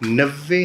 90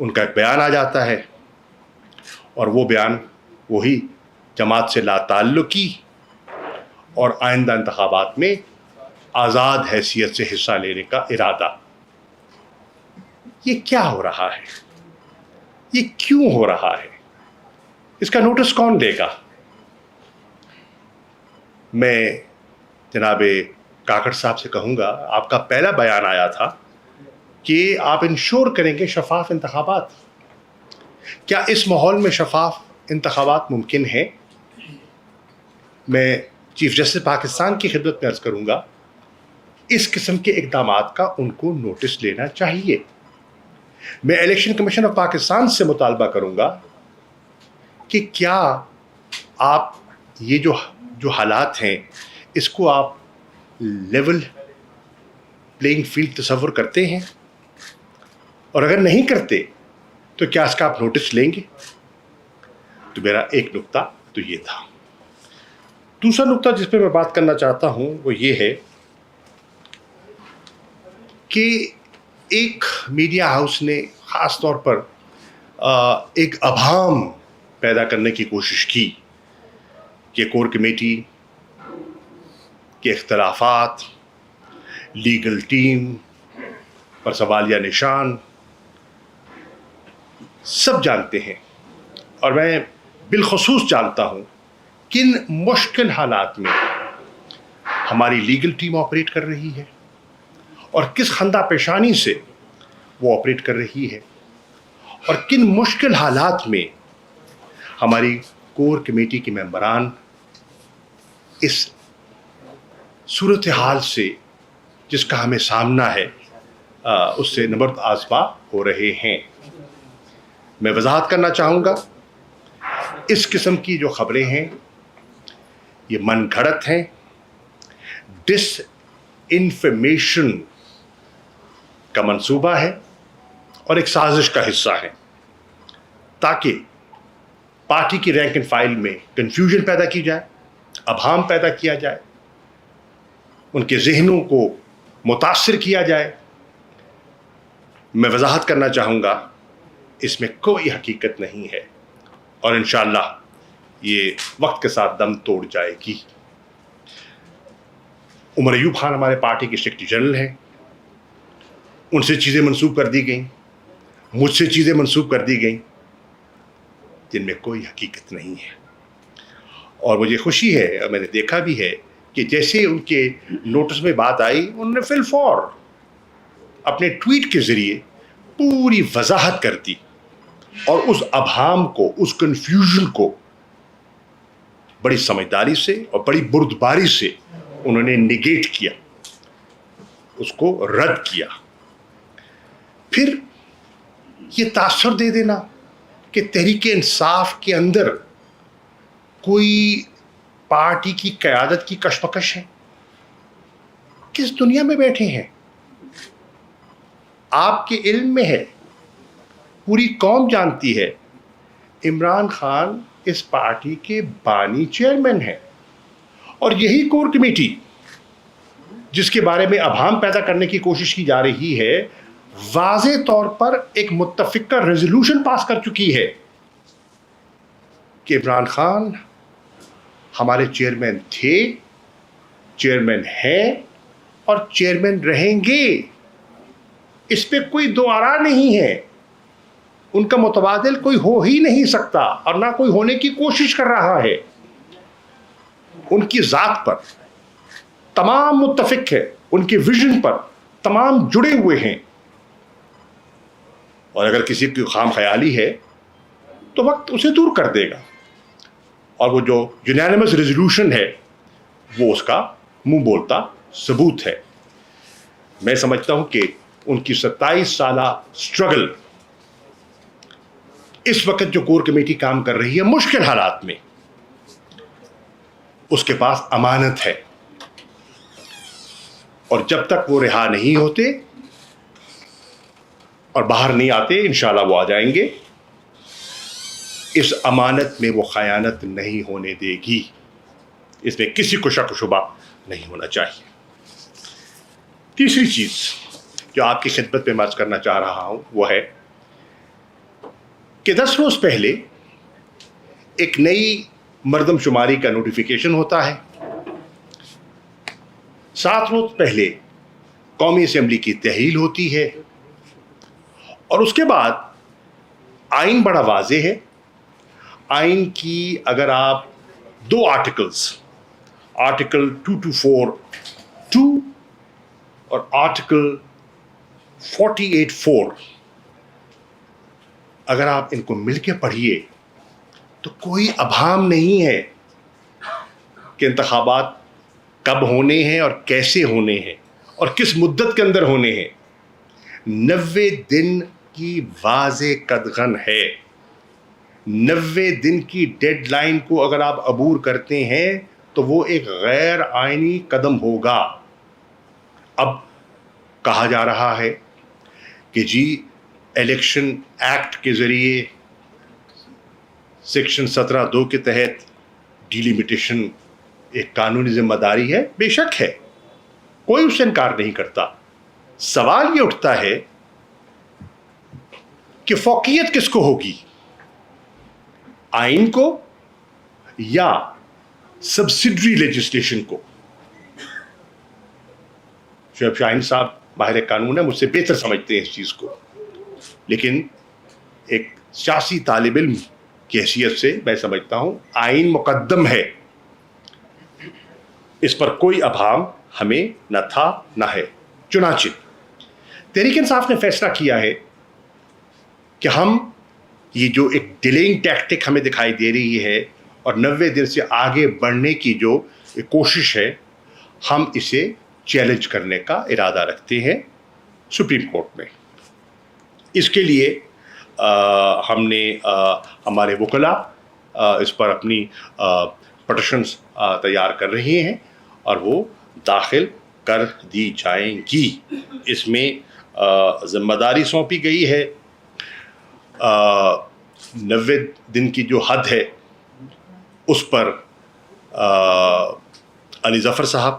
ان کا ایک بیان آ جاتا ہے اور وہ بیان وہی جماعت سے لا تعلقی اور آئندہ انتخابات میں آزاد حیثیت سے حصہ لینے کا ارادہ. یہ کیا ہو رہا ہے؟ یہ کیوں ہو رہا ہے؟ اس کا نوٹس کون لے گا؟ میں جناب کاکڑ صاحب سے کہوں گا، آپ کا پہلا بیان آیا تھا کہ آپ انشور کریں گے شفاف انتخابات. کیا اس ماحول میں شفاف انتخابات ممکن ہیں؟ میں چیف جسٹس پاکستان کی خدمت میں عرض کروں گا، اس قسم کے اقدامات کا ان کو نوٹس لینا چاہیے. میں الیکشن کمیشن آف پاکستان سے مطالبہ کروں گا کہ کیا آپ یہ جو حالات ہیں اس کو آپ لیول پلینگ فیلڈ تصور کرتے ہیں، اور اگر نہیں کرتے تو کیا اس کا آپ نوٹس لیں گے؟ تو میرا ایک نقطہ تو یہ تھا. دوسرا نقطہ جس پہ میں بات کرنا چاہتا ہوں وہ یہ ہے کہ ایک میڈیا ہاؤس نے خاص طور پر ایک ابہام پیدا کرنے کی کوشش کی کہ کور کمیٹی کے اختلافات، لیگل ٹیم پر سوالیہ نشان سب جانتے ہیں، اور میں بالخصوص جانتا ہوں کن مشکل حالات میں ہماری لیگل ٹیم آپریٹ کر رہی ہے اور کس خندہ پیشانی سے وہ آپریٹ کر رہی ہے، اور کن مشکل حالات میں ہماری کور کمیٹی کے ممبران اس صورتحال سے جس کا ہمیں سامنا ہے اس سے نبرد آزما ہو رہے ہیں. میں وضاحت کرنا چاہوں گا، اس قسم کی جو خبریں ہیں یہ من گھڑت ہیں، ڈس انفارمیشن کا منصوبہ ہے اور ایک سازش کا حصہ ہے تاکہ پارٹی کی رینک اینڈ فائل میں کنفیوژن پیدا کی جائے، ابہام پیدا کیا جائے، ان کے ذہنوں کو متاثر کیا جائے. میں وضاحت کرنا چاہوں گا اس میں کوئی حقیقت نہیں ہے، اور انشاءاللہ یہ وقت کے ساتھ دم توڑ جائے گی. عمر ایوب خان ہمارے پارٹی کے سیکرٹری جنرل ہیں، ان سے چیزیں منسوب کر دی گئیں، مجھ سے چیزیں منسوب کر دی گئیں جن میں کوئی حقیقت نہیں ہے. اور مجھے خوشی ہے، اور میں نے دیکھا بھی ہے کہ جیسے ان کے نوٹس میں بات آئی انہوں نے فی الفور اپنے ٹویٹ کے ذریعے پوری وضاحت کر دی اور اس ابہام کو، اس کنفیوژن کو بڑی سمجھداری سے اور بڑی بردباری سے انہوں نے نگیٹ کیا، اس کو رد کیا. پھر یہ تاثر دے دینا کہ تحریک انصاف کے اندر کوئی پارٹی کی قیادت کی کشمکش ہے. کس دنیا میں بیٹھے ہیں؟ آپ کے علم میں ہے، پوری قوم جانتی ہے، عمران خان اس پارٹی کے بانی چیئرمین ہیں، اور یہی کور کمیٹی جس کے بارے میں ابہام پیدا کرنے کی کوشش کی جا رہی ہے واضح طور پر ایک متفقہ ریزولوشن پاس کر چکی ہے کہ عمران خان ہمارے چیئرمین تھے، چیئرمین ہیں اور چیئرمین رہیں گے. اس پہ کوئی دو آرا نہیں ہے، ان کا متبادل کوئی ہو ہی نہیں سکتا اور نہ کوئی ہونے کی کوشش کر رہا ہے. ان کی ذات پر تمام متفق ہے، ان کی ویژن پر تمام جڑے ہوئے ہیں، اور اگر کسی کی خام خیالی ہے تو وقت اسے دور کر دے گا. اور وہ جو یونینیمس ریزولوشن ہے وہ اس کا منہ بولتا ثبوت ہے. میں سمجھتا ہوں کہ ان کی 27 سالہ سٹرگل اس وقت جو کور کمیٹی کام کر رہی ہے مشکل حالات میں، اس کے پاس امانت ہے، اور جب تک وہ رہا نہیں ہوتے اور باہر نہیں آتے، انشاءاللہ وہ آ جائیں گے، اس امانت میں وہ خیانت نہیں ہونے دے گی. اس میں کسی کو شک و شبہ نہیں ہونا چاہیے. تیسری چیز جو آپ کی خدمت میں عرض کرنا چاہ رہا ہوں وہ ہے کہ 10 روز پہلے ایک نئی مردم شماری کا نوٹیفیکیشن ہوتا ہے، 7 روز پہلے قومی اسمبلی کی تحلیل ہوتی ہے، اور اس کے بعد آئین بڑا واضح ہے. آئین کی اگر آپ 2 آرٹیکلز، آرٹیکل 2242 اور آرٹیکل 48(4) اگر آپ ان کو مل کے پڑھیے تو کوئی ابہام نہیں ہے کہ انتخابات کب ہونے ہیں اور کیسے ہونے ہیں اور کس مدت کے اندر ہونے ہیں. 90 دن کی واضح قدغن ہے. 90 دن کی ڈیڈ لائن کو اگر آپ عبور کرتے ہیں تو وہ ایک غیر آئینی قدم ہوگا. اب کہا جا رہا ہے کہ جی الیکشن ایکٹ کے ذریعے سیکشن 17(2) کے تحت ڈیلیمیٹیشن ایک قانونی ذمہ داری ہے. بے شک ہے، کوئی اس سے انکار نہیں کرتا. سوال یہ اٹھتا ہے کہ فوقیت کس کو ہوگی، آئین کو یا سبسڈری لیجسلیشن کو؟ شعیب شاہین صاحب ماہر قانون ہے، مجھ سے بہتر سمجھتے ہیں اس چیز کو، لیکن ایک سیاسی طالب علم کی حیثیت سے میں سمجھتا ہوں آئین مقدم ہے. اس پر کوئی ابہام ہمیں نہ تھا نہ ہے. چنانچہ تحریک انصاف نے فیصلہ کیا ہے کہ ہم یہ جو ایک ڈیلینگ ٹیکٹک ہمیں دکھائی دے رہی ہے اور 90 دن سے آگے بڑھنے کی جو کوشش ہے، ہم اسے چیلنج کرنے کا ارادہ رکھتے ہیں سپریم کورٹ میں. اس کے لیے ہم نے ہمارے وکلاء اس پر اپنی پٹیشنز تیار کر رہے ہیں اور وہ داخل کر دی جائیں گی. اس میں ذمہ داری سونپی گئی ہے 90 دن کی جو حد ہے اس پر علی ظفر صاحب،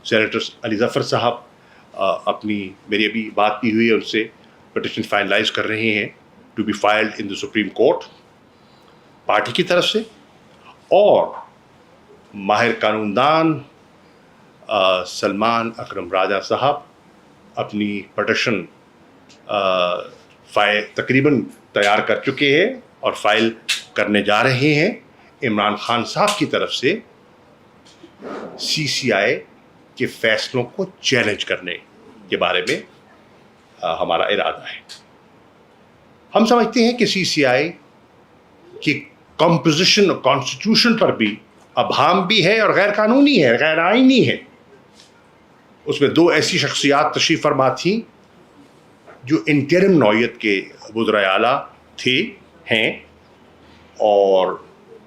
سینیٹر علی ظفر صاحب میری ابھی بات بھی ہوئی ہے ان سے، پٹیشن فائنلائز کر رہے ہیں to be filed in the Supreme Court party کی طرف سے. اور ماہر قانون دان سلمان اکرم راجہ صاحب اپنی پٹیشن تقریباً تیار کر چکے ہیں اور فائل کرنے جا رہے ہیں. عمران خان صاحب کی طرف سے CCI کے فیصلوں کو چیلنج کرنے کے بارے میں ہمارا ارادہ ہے. ہم سمجھتے ہیں کہ CCI کی کمپوزیشن اور کانسٹیٹیوشن پر بھی ابہام بھی ہے اور غیر قانونی ہے، غیر آئینی ہے. اس میں 2 ایسی شخصیات تشریف فرما تھیں جو انٹرم نوعیت کے وزرائے اعلیٰ ہیں اور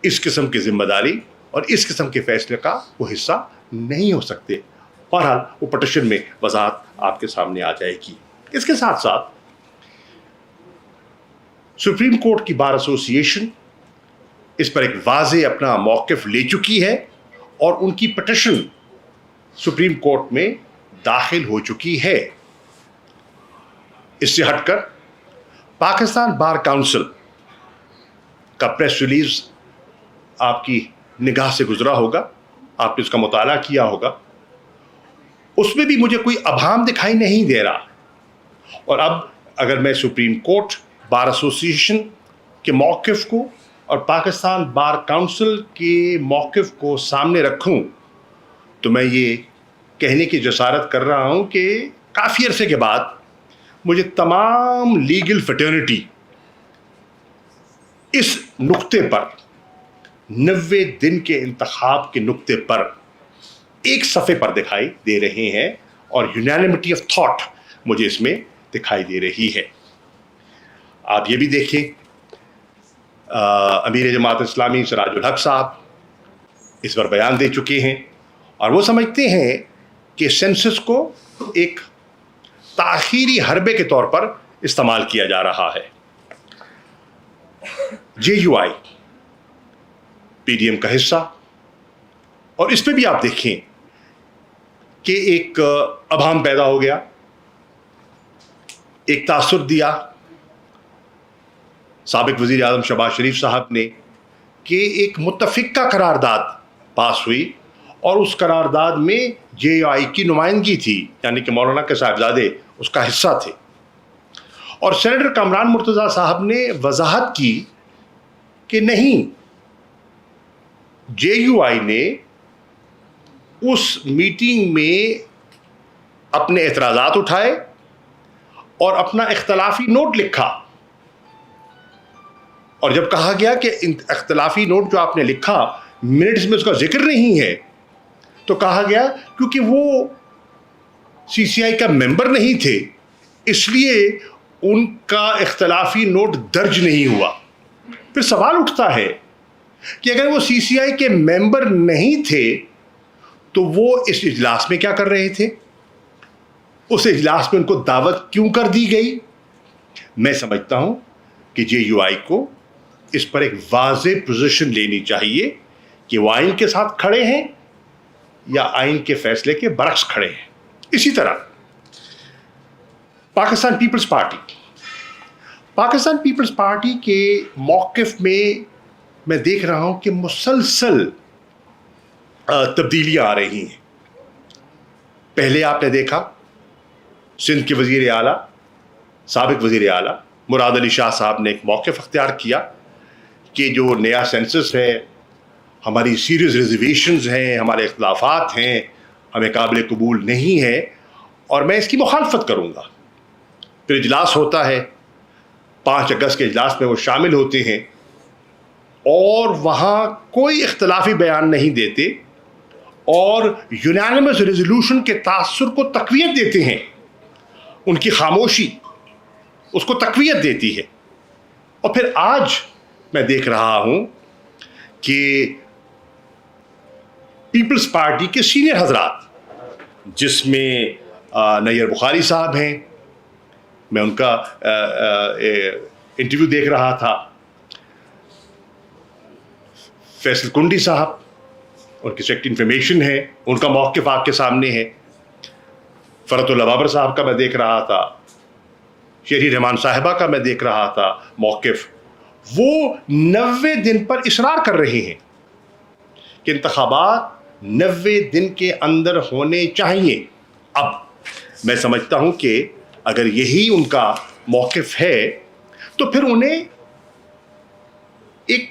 اس قسم کی ذمہ داری اور اس قسم کے فیصلے کا وہ حصہ نہیں ہو سکتے. بہرحال وہ پٹیشن میں وضاحت آپ کے سامنے آ جائے گی. اس کے ساتھ ساتھ سپریم کورٹ کی بار ایسوسی ایشن اس پر ایک واضح اپنا موقف لے چکی ہے اور ان کی پٹیشن سپریم کورٹ میں داخل ہو چکی ہے. اس سے ہٹ کر پاکستان بار کونسل کا پریس ریلیز آپ کی نگاہ سے گزرا ہوگا، آپ نے اس کا مطالعہ کیا ہوگا. اس میں بھی مجھے کوئی ابہام دکھائی نہیں دے رہا. اور اب اگر میں سپریم کورٹ بار ایسوسی ایشن کے موقف کو اور پاکستان بار کونسل کے موقف کو سامنے رکھوں تو میں یہ کہنے کی جسارت کر رہا ہوں کہ کافی عرصے کے بعد مجھے تمام لیگل فٹرنیٹی اس نقطے پر 90 دن کے انتخاب کے نقطے پر ایک صفحے پر دکھائی دے رہے ہیں اور یونانیمٹی آف تھاٹ مجھے اس میں دکھائی دے رہی ہے. آپ یہ بھی دیکھیں امیر جماعت اسلامی سراج الحق صاحب اس پر بیان دے چکے ہیں اور وہ سمجھتے ہیں کہ سینسس کو ایک تاخیری حربے کے طور پر استعمال کیا جا رہا ہے. JUI PDM کا حصہ، اور اس پہ بھی آپ دیکھیں کہ ایک ابہام پیدا ہو گیا، ایک تاثر دیا سابق وزیر اعظم شہباز شریف صاحب نے کہ ایک متفقہ قرارداد پاس ہوئی اور اس قرارداد میں جے یو آئی کی نمائندگی تھی، یعنی کہ مولانا کے صاحبزادے اس کا حصہ تھے، اور سینیٹر کامران مرتضیٰ صاحب نے وضاحت کی کہ نہیں، جے یو آئی نے اس میٹنگ میں اپنے اعتراضات اٹھائے اور اپنا اختلافی نوٹ لکھا، اور جب کہا گیا کہ اختلافی نوٹ جو آپ نے لکھا منٹس میں اس کا ذکر نہیں ہے، تو کہا گیا کیونکہ وہ سی سی آئی کا ممبر نہیں تھے اس لیے ان کا اختلافی نوٹ درج نہیں ہوا۔ پھر سوال اٹھتا ہے کہ اگر وہ سی سی آئی کے ممبر نہیں تھے تو وہ اس اجلاس میں کیا کر رہے تھے؟ اس اجلاس میں ان کو دعوت کیوں کر دی گئی؟ میں سمجھتا ہوں کہ جے یو آئی کو اس پر ایک واضح پوزیشن لینی چاہیے کہ وہ آئین کے ساتھ کھڑے ہیں یا آئین کے فیصلے کے برعکس کھڑے ہیں۔ اسی طرح پاکستان پیپلز پارٹی کے موقف میں دیکھ رہا ہوں کہ مسلسل تبدیلیاں آ رہی ہیں۔ پہلے آپ نے دیکھا سندھ کے وزیر اعلیٰ، سابق وزیر اعلیٰ مراد علی شاہ صاحب نے ایک موقف اختیار کیا کہ جو نیا سینسس ہے، ہماری سیریز ریزرویشنز ہیں، ہمارے اختلافات ہیں، ہمیں قابل قبول نہیں ہے اور میں اس کی مخالفت کروں گا۔ پھر اجلاس ہوتا ہے، 5 اگست کے اجلاس میں وہ شامل ہوتے ہیں اور وہاں کوئی اختلافی بیان نہیں دیتے اور یونانیمس ریزولوشن کے تاثر کو تقویت دیتے ہیں۔ ان کی خاموشی اس کو تقویت دیتی ہے۔ اور پھر آج میں دیکھ رہا ہوں کہ پیپلز پارٹی کے سینئر حضرات، جس میں نیئر بخاری صاحب ہیں، میں ان کا انٹرویو دیکھ رہا تھا، فیصل کنڈی صاحب ان کی سیکٹری انفارمیشن ہے، ان کا موقف آپ کے سامنے ہے، فرحت اللہ بابر صاحب کا میں دیکھ رہا تھا، شہری رحمان صاحبہ کا میں دیکھ رہا تھا موقف۔ وہ 90 دن پر اصرار کر رہے ہیں کہ انتخابات 90 دن کے اندر ہونے چاہیے۔ اب میں سمجھتا ہوں کہ اگر یہی ان کا موقف ہے تو پھر انہیں ایک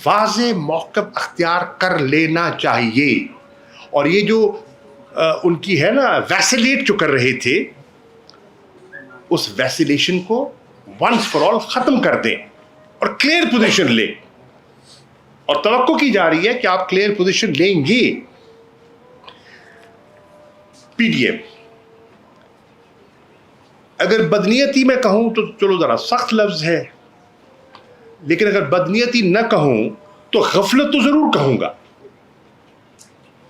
واضح موقف اختیار کر لینا چاہیے، اور یہ جو ان کی ہے نا ویسیلیٹ جو کر رہے تھے، اس ویسیلیشن کو ونس فار آل ختم کر دیں اور کلیئر پوزیشن لیں، اور توقع کی جا رہی ہے کہ آپ کلیئر پوزیشن لیں گے۔ پی ڈی ایم، اگر بدنیتی میں کہوں تو چلو ذرا سخت لفظ ہے، لیکن اگر بدنیتی نہ کہوں تو غفلت تو ضرور کہوں گا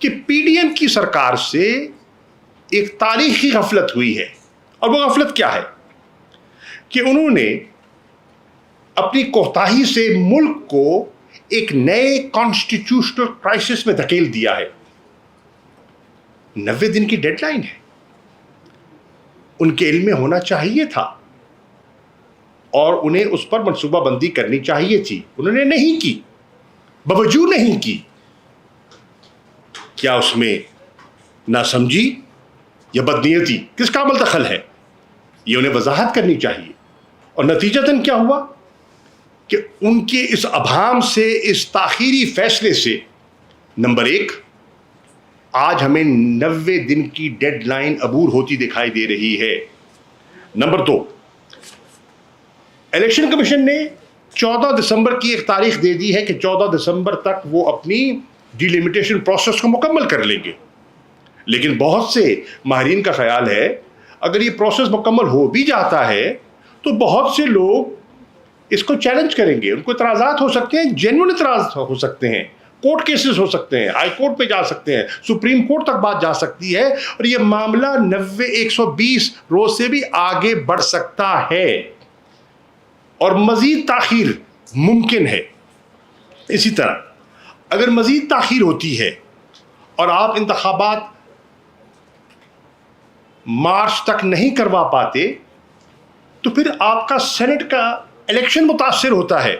کہ پی ڈی ایم کی سرکار سے ایک تاریخی غفلت ہوئی ہے۔ اور وہ غفلت کیا ہے کہ انہوں نے اپنی کوتاہی سے ملک کو ایک نئے کانسٹیٹیوشنل کرائسس میں دھکیل دیا ہے۔ 90 دن کی ڈیڈ لائن ہے، ان کے علم میں ہونا چاہیے تھا اور انہیں اس پر منصوبہ بندی کرنی چاہیے تھی، انہوں نے نہیں کی، بوجہ نہیں کی۔ کیا اس میں ناسمجھی یا بدنیتی، کس کا عمل دخل ہے؟ یہ انہیں وضاحت کرنی چاہیے۔ اور نتیجتاً کیا ہوا کہ ان کے اس ابہام سے، اس تاخیری فیصلے سے، نمبر 1 آج ہمیں 90 دن کی ڈیڈ لائن عبور ہوتی دکھائی دے رہی ہے۔ نمبر 2، الیکشن کمیشن نے 14 دسمبر کی ایک تاریخ دے دی ہے کہ 14 دسمبر تک وہ اپنی ڈیلیمیٹیشن پروسیس کو مکمل کر لیں گے، لیکن بہت سے ماہرین کا خیال ہے اگر یہ پروسیس مکمل ہو بھی جاتا ہے تو بہت سے لوگ اس کو چیلنج کریں گے، ان کو اعتراضات ہو سکتے ہیں، جینوئن اعتراض ہو سکتے ہیں، کورٹ کیسز ہو سکتے ہیں، ہائی کورٹ پہ جا سکتے ہیں، سپریم کورٹ تک بات جا سکتی ہے، اور یہ معاملہ 120 روز سے بھی آگے بڑھ سکتا ہے اور مزید تاخیر ممکن ہے۔ اسی طرح اگر مزید تاخیر ہوتی ہے اور آپ انتخابات مارچ تک نہیں کروا پاتے تو پھر آپ کا سینٹ کا الیکشن متاثر ہوتا ہے.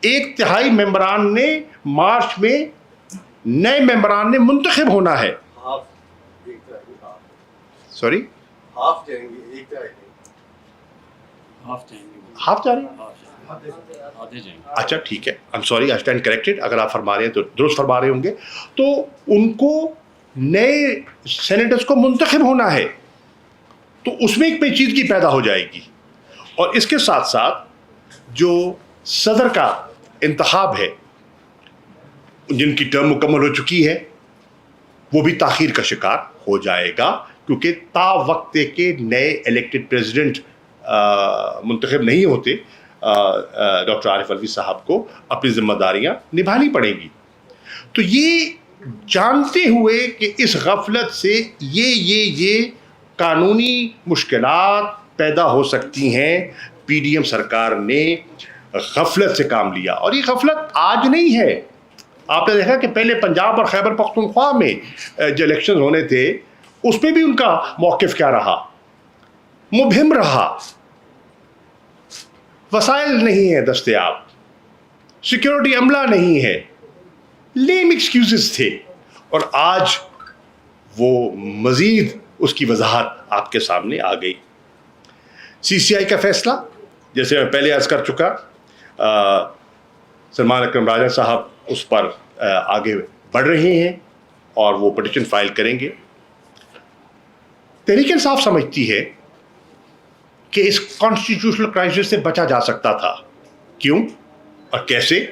1/3 ممبران نے مارچ میں نئے ممبران نے منتخب ہونا ہے. سوری ہاف جا رہے ہیں. اچھا ٹھیک ہے, I am sorry, I stand corrected. اگر آپ فرما رہے ہیں تو درست فرما رہے ہوں گے. تو ان کو نئے سینیٹرز کو منتخب ہونا ہے, تو اس میں ایک پیچیدگی پیدا ہو جائے گی. اور اس کے ساتھ ساتھ جو صدر کا انتخاب ہے, جن کی ٹرم مکمل ہو چکی ہے, وہ بھی تاخیر کا شکار ہو جائے گا, کیونکہ تا وقت کے نئے الیکٹڈ پریزیڈنٹ منتخب نہیں ہوتے. ڈاکٹر عارف علوی صاحب کو اپنی ذمہ داریاں نبھانی پڑیں گی. تو یہ جانتے ہوئے کہ اس غفلت سے یہ قانونی مشکلات پیدا ہو سکتی ہیں, پی ڈی ایم سرکار نے غفلت سے کام لیا. اور یہ غفلت آج نہیں ہے. آپ نے دیکھا کہ پہلے پنجاب اور خیبر پختونخوا میں جو الیکشن ہونے تھے, اس پہ بھی ان کا موقف کیا رہا؟ مبہم رہا. وسائل نہیں ہیں دستیاب, سیکیورٹی عملہ نہیں ہے, لیم ایکسکیوزز تھے. اور آج وہ مزید اس کی وضاحت آپ کے سامنے آ گئی. سی سی آئی کا فیصلہ, جیسے میں پہلے عرض کر چکا, سلمان اکرم راجہ صاحب اس پر آگے بڑھ رہے ہیں اور وہ پٹیشن فائل کریں گے. تحریک انصاف سمجھتی ہے کہ اس کانسٹیٹیوشنل کرائسس سے بچا جا سکتا تھا. کیوں اور کیسے؟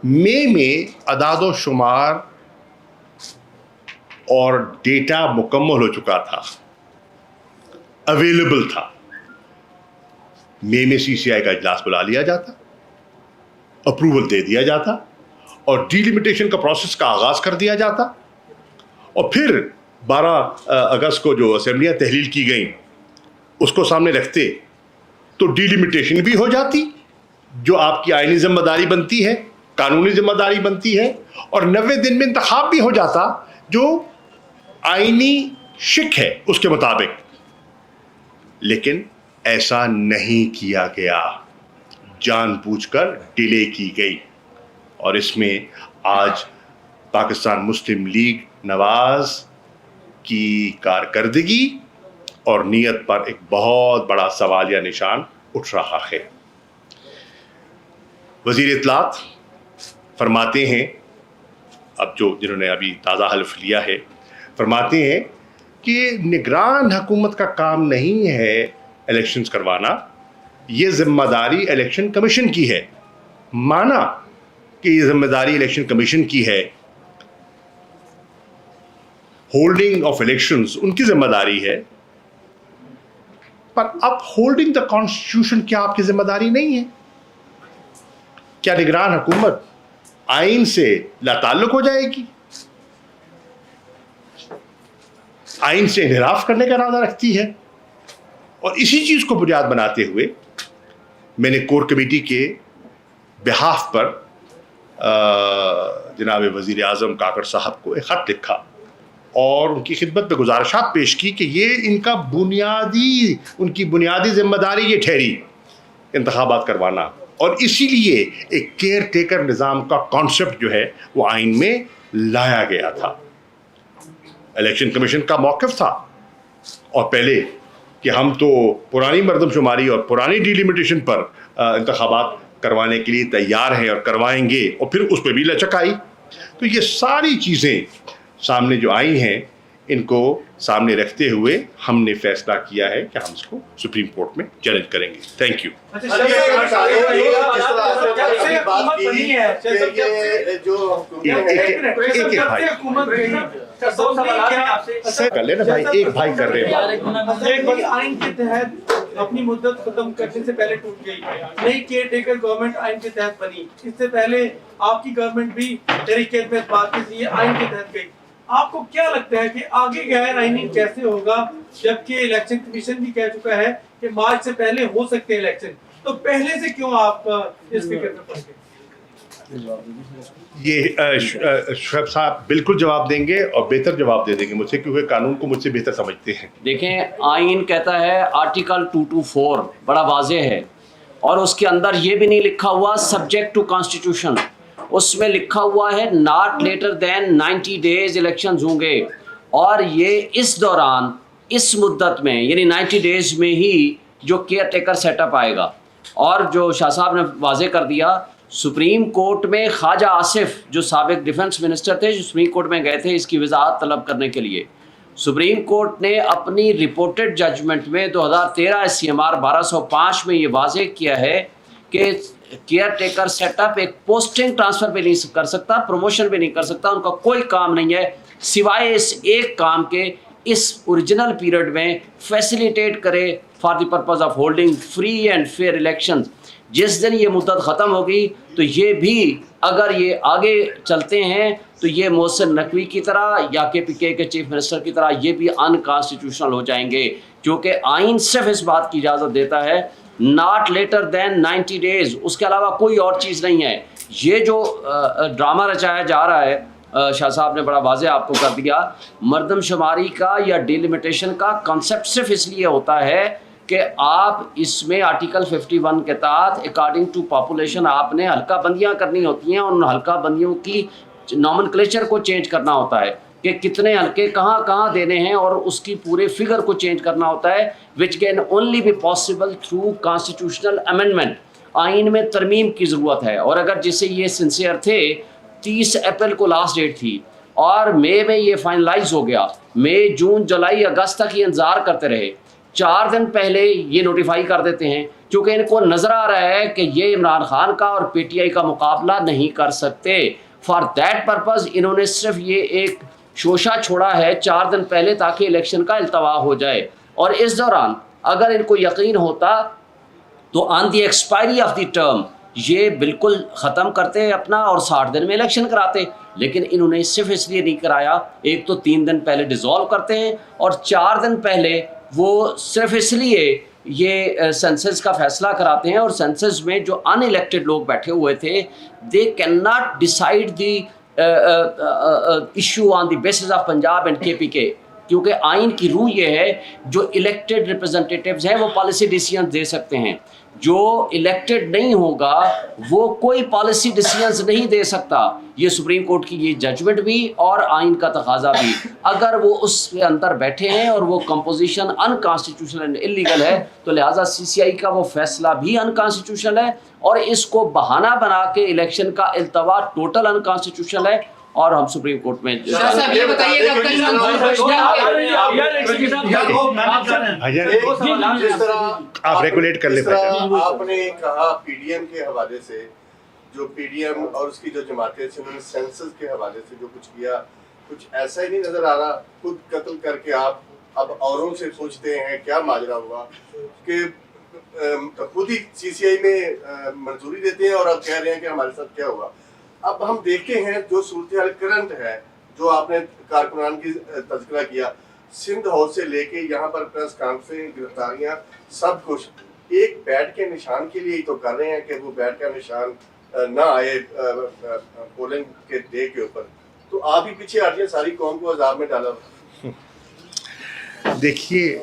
مئی میں اعداد و شمار اور ڈیٹا مکمل ہو چکا تھا, اویلیبل تھا. مئی میں سی سی آئی کا اجلاس بلا لیا جاتا, اپروول دے دیا جاتا, اور ڈیلیمیٹیشن کا پروسیس کا آغاز کر دیا جاتا. اور پھر 12 اگست کو جو اسمبلیاں تحلیل کی گئیں اس کو سامنے رکھتے تو ڈیلیمیٹیشن بھی ہو جاتی, جو آپ کی آئینی ذمہ داری بنتی ہے, قانونی ذمہ داری بنتی ہے, اور 90 دن میں انتخاب بھی ہو جاتا جو آئینی شک ہے اس کے مطابق. لیکن ایسا نہیں کیا گیا, جان بوجھ کر ڈیلے کی گئی. اور اس میں آج پاکستان مسلم لیگ نواز کی کارکردگی اور نیت پر ایک بہت بڑا سوالیہ نشان اٹھ رہا ہے. وزیر اطلاعات فرماتے ہیں, اب جو جنہوں نے ابھی تازہ حلف لیا ہے, فرماتے ہیں کہ نگران حکومت کا کام نہیں ہے الیکشنز کروانا, یہ ذمہ داری الیکشن کمیشن کی ہے. مانا کہ یہ ذمہ داری الیکشن کمیشن کی ہے, ہولڈنگ آف الیکشنز ان کی ذمہ داری ہے, پر اب ہولڈنگ دا کانسٹیٹیوشن کیا آپ کی ذمہ داری نہیں ہے؟ کیا نگران حکومت آئین سے لا تعلق ہو جائے گی؟ آئین سے انحراف کرنے کا ارادہ رکھتی ہے؟ اور اسی چیز کو بنیاد بناتے ہوئے میں نے کور کمیٹی کے بہاف پر جناب وزیر اعظم کاکڑ صاحب کو ایک خط لکھا اور ان کی خدمت میں گزارشات پیش کی کہ یہ ان کی بنیادی ذمہ داری یہ ٹھہری انتخابات کروانا, اور اسی لیے ایک کیئر ٹیکر نظام کا کانسیپٹ جو ہے وہ آئین میں لایا گیا تھا. الیکشن کمیشن کا موقف تھا, اور پہلے کہ ہم تو پرانی مردم شماری اور پرانی ڈیلیمیٹیشن پر انتخابات کروانے کے لیے تیار ہیں اور کروائیں گے, اور پھر اس پہ بھی لچک آئی. تو یہ ساری چیزیں سامنے جو آئی ہیں, ان کو سامنے رکھتے ہوئے ہم نے فیصلہ کیا ہے کہ ہم اس کو سپریم کورٹ میں چیلنج کریں گے. Thank you. کر لینا بھائی, ایک بھائی کر رہے ہیں. آئین کے تحت اپنی مدت ختم کرنے سے پہلے ٹوٹ گئی, نئی کیئر ٹیکر گورنمنٹ آئین کے تحت بنی. اس سے پہلے آپ کی گورنمنٹ بھی تحریک خدمت بات کے لیے آئین کے تحت گئی. آپ کو کیا لگتا ہے کہ آگے غیر آئینی کیسے ہوگا, جبکہ الیکشن کمیشن بھی کہہ چکا ہے کہ مارچ سے پہلے ہو سکتے ہیں الیکشن, تو پہلے سے کیوں آپ اس فکر میں پڑ گئے؟ یہ شعیب صاحب بالکل جواب دیں گے اور بہتر جواب دے دیں گے مجھ سے, کیونکہ قانون کو مجھ سے بہتر سمجھتے ہیں. دیکھیں, آئین کہتا ہے آرٹیکل 224 بڑا واضح ہے, اور اس کے اندر یہ بھی نہیں لکھا ہوا سبجیکٹ ٹو کانسٹیٹیوشن، اس میں لکھا ہوا ہے not later than 90 days elections ہوں گے، اور یہ اس دوران اس مدت میں یعنی 90 days میں ہی جو کیئر ٹیکر سیٹ اپ آئے گا۔ اور جو شاہ صاحب نے واضح کر دیا، سپریم کورٹ میں خواجہ آصف جو سابق ڈیفنس منسٹر تھے، جو سپریم کورٹ میں گئے تھے اس کی وضاحت طلب کرنے کے لیے، سپریم کورٹ نے اپنی رپورٹڈ ججمنٹ میں 2013 CMR 1205 میں یہ واضح کیا ہے کہ کیئر ٹیکر سیٹ اپ ایک پوسٹنگ ٹرانسفر بھی نہیں کر سکتا، پروموشن بھی نہیں کر سکتا، ان کا کوئی کام نہیں ہے سوائے اس ایک کام کے، اس اوریجنل پیریڈ میں فیسیلیٹیٹ کرے for the purpose of holding free and fair elections. جس دن یہ مدت ختم ہوگی تو یہ بھی اگر یہ آگے چلتے ہیں تو یہ محسن نقوی کی طرح یا KPK کے چیف منسٹر کی طرح یہ بھی انکانسٹیٹیوشنل ہو جائیں گے، کیونکہ آئین صرف اس بات کی اجازت دیتا ہے ناٹ لیٹر دین 90 days، اس کے علاوہ کوئی اور چیز نہیں ہے۔ یہ جو ڈرامہ رچایا جا رہا ہے، شاہ صاحب نے بڑا واضح آپ کو کر دیا، مردم شماری کا یا ڈیلیمیٹیشن کا کنسیپٹ صرف اس لیے ہوتا ہے کہ آپ اس میں آرٹیکل 51 کے تحت اکارڈنگ ٹو پاپولیشن آپ نے حلقہ بندیاں کرنی ہوتی ہیں، اور ان حلقہ بندیوں کی نومنکلیچر کو چینج کرنا ہوتا ہے کہ کتنے حلقے کہاں کہاں دینے ہیں، اور اس کی پورے فگر کو چینج کرنا ہوتا ہے، which can only be possible through constitutional amendment. آئین میں ترمیم کی ضرورت ہے، اور اگر جسے یہ سنسیئر تھے 30 اپریل کو لاسٹ ڈیٹ تھی اور مئی میں یہ فائنلائز ہو گیا، مئی جون جولائی اگست تک یہ انتظار کرتے رہے، 4 دن پہلے یہ نوٹیفائی کر دیتے ہیں کیونکہ ان کو نظر آ رہا ہے کہ یہ عمران خان کا اور PTI کا مقابلہ نہیں کر سکتے۔ فار دیٹ پرپز انہوں نے صرف یہ ایک شوشہ چھوڑا ہے 4 دن پہلے تاکہ الیکشن کا التوا ہو جائے، اور اس دوران اگر ان کو یقین ہوتا تو آن دی ایکسپائری آف دی ٹرم یہ بالکل ختم کرتے اپنا اور 60 دن میں الیکشن کراتے، لیکن انہوں نے صرف اس لیے نہیں کرایا، ایک تو 3 دن پہلے ڈیزالو کرتے ہیں، اور 4 دن پہلے وہ صرف اس لیے یہ سینسس کا فیصلہ کراتے ہیں، اور سینسس میں جو ان الیکٹڈ لوگ بیٹھے ہوئے تھے they can not decide the issue on the basis of Punjab and KPK، کیونکہ آئین کی روح یہ ہے جو الیکٹڈ ریپرزنٹیٹیوز ہیں وہ پالیسی ڈیسیژن دے سکتے ہیں، جو الیکٹڈ نہیں ہوگا وہ کوئی پالیسی ڈیسیژنز نہیں دے سکتا۔ یہ سپریم کورٹ کی یہ ججمنٹ بھی اور آئین کا تقاضا بھی، اگر وہ اس کے اندر بیٹھے ہیں اور وہ کمپوزیشن انکانسٹیٹیوشنل اینڈ انلیگل ہے تو لہٰذا CCI کا وہ فیصلہ بھی انکانسٹیٹیوشنل ہے، اور اس کو بہانہ بنا کے الیکشن کا التوا ٹوٹل انکانسٹیٹیوشنل ہے، اور ہم سپریم کورٹ میں شاہ صاحب یہ بتائیے کہ آپ ریگولیٹ کر لیں۔ آپ نے کہا PDM کے حوالے سے، جو PDM اور اس کی جو جماعتیں تھیں انہوں نے سینسس کے حوالے سے جو کچھ کیا، کچھ ایسا ہی نہیں نظر آ رہا؟ خود قتل کر کے آپ اب اوروں سے پوچھتے ہیں کیا ماجرا ہوا، کہ خود ہی CCI میں منظوری دیتے ہیں اور اب کہہ رہے ہیں کہ ہمارے ساتھ کیا ہوا۔ اب ہم دیکھتے ہیں جو صورتحال کرنٹ ہے، جو آپ نے کارکنان کی تذکرہ کیا، سندھ ہاؤس سے لے کے یہاں پر پریس کانفرنس، گرفتاریاں، سب کچھ ایک بیٹ کے نشان کے لیے ہی تو کر رہے ہیں کہ وہ بیٹ کا نشان نہ آئے پولنگ کے ڈے کے اوپر، تو آپ ہی پیچھے ہٹیے، ساری قوم کو عذاب میں ڈالا۔ دیکھیے،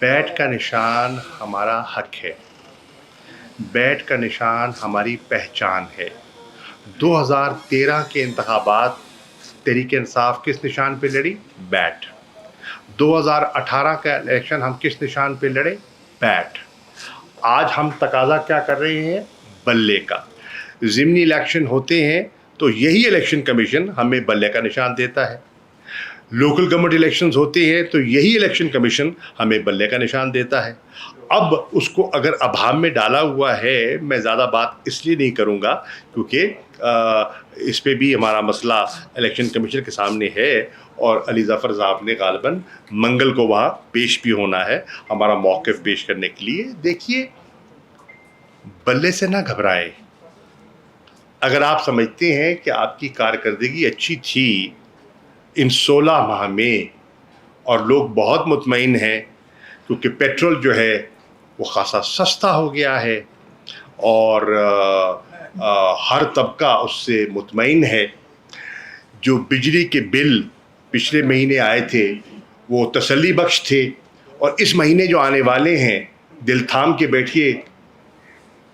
بیٹ کا نشان ہمارا حق ہے، بیٹ کا نشان ہماری پہچان ہے۔ 2013 کے انتخابات تحریک انصاف کس نشان پہ لڑی؟ بیٹ۔ 2018 کا الیکشن ہم کس نشان پہ لڑے؟ بیٹ۔ آج ہم تقاضا کیا کر رہے ہیں؟ بلے کا۔ ضمنی الیکشن ہوتے ہیں تو یہی الیکشن کمیشن ہمیں بلے کا نشان دیتا ہے، لوکل گورنمنٹ الیکشنز ہوتے ہیں تو یہی الیکشن کمیشن ہمیں بلے کا نشان دیتا ہے۔ اب اس کو اگر ابہام میں ڈالا ہوا ہے، میں زیادہ بات اس لیے نہیں کروں گا کیونکہ اس پہ بھی ہمارا مسئلہ الیکشن کمیشن کے سامنے ہے، اور علی ظفر صاحب نے غالباً منگل کو وہاں پیش بھی ہونا ہے ہمارا موقف پیش کرنے کے لیے۔ دیکھیے، بلے سے نہ گھبرائیں۔ اگر آپ سمجھتے ہیں کہ آپ کی کارکردگی اچھی تھی ان 16 ماہ میں اور لوگ بہت مطمئن ہیں کیونکہ پیٹرول جو ہے وہ خاصا سستا ہو گیا ہے اور ہر طبقہ اس سے مطمئن ہے، جو بجلی کے بل پچھلے مہینے آئے تھے وہ تسلی بخش تھے، اور اس مہینے جو آنے والے ہیں دل تھام کے بیٹھیے،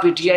PTI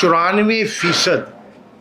94%